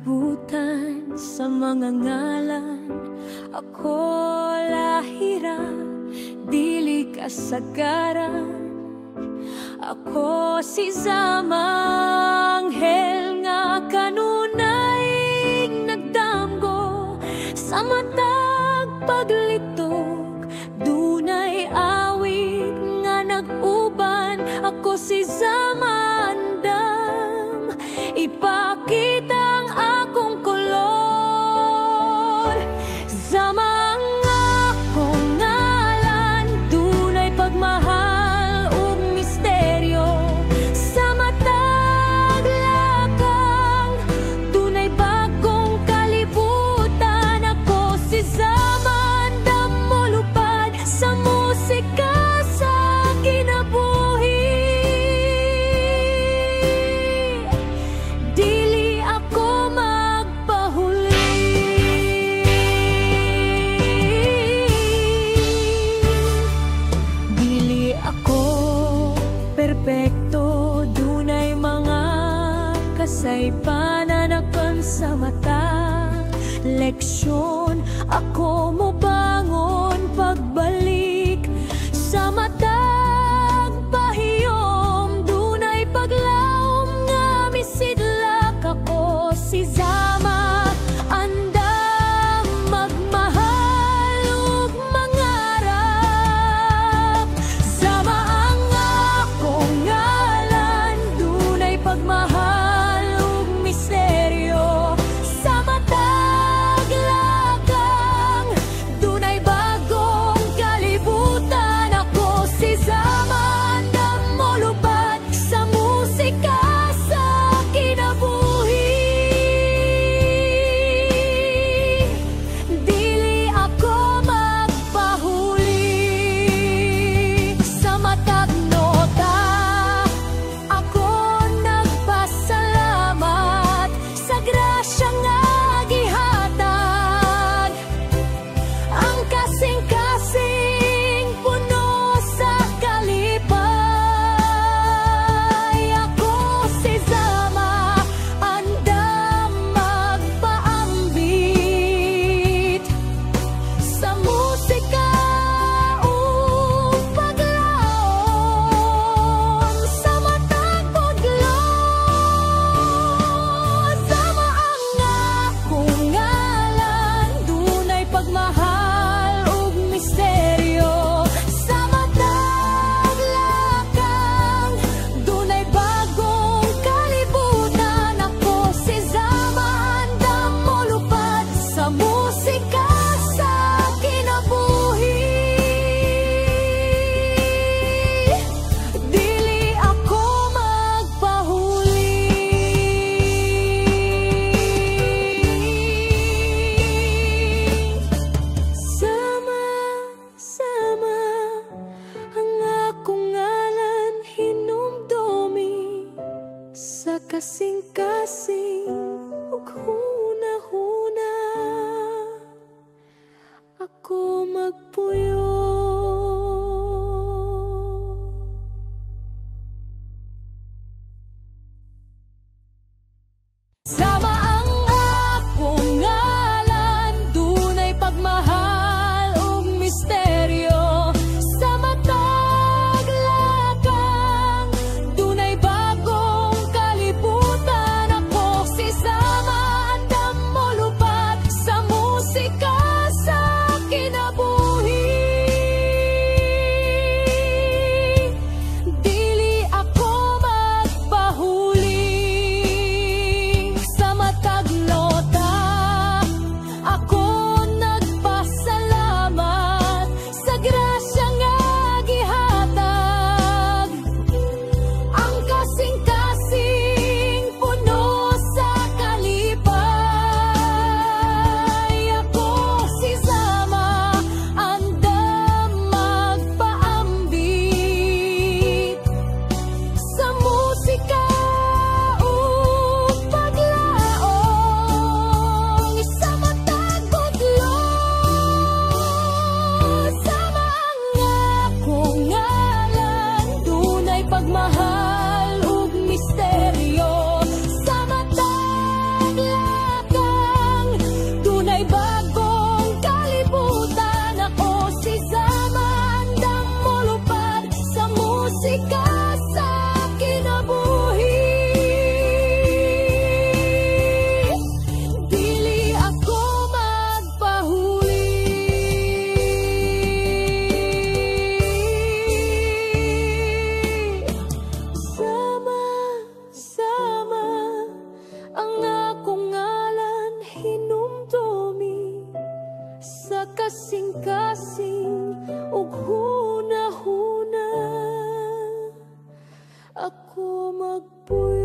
kalibutan sa mga ngalan. Ako lahira, dili kasagaran. Ako si Zamanghel nga kanunay nagdamgo sa matag paglitok. Dunay awit nga nag-uban. Ako si Zamandam, ipakita ang akong kolor. Zamang akong ngalan, dunay pagmahal ug misteryo. Sa matag lakang, dunay bagong kalibutan. Ako si Zamandam, molupad sa musika sa kinabuhi. Dili ako magpahuli. Dili ako perpekto, dunay mga kasaypanan akon sa mata. Leksyon ako mo bangon pagbalik sa matag pahiyom. Dunay paglaom nga misidlak. Ako si Zama andam, magmahal ug mangarap. Zama ang akong ngalan, dunay pagmahal ug misteryo. Sa matag lakang, sa kasing-kasing ug huna-huna ako magpuyo.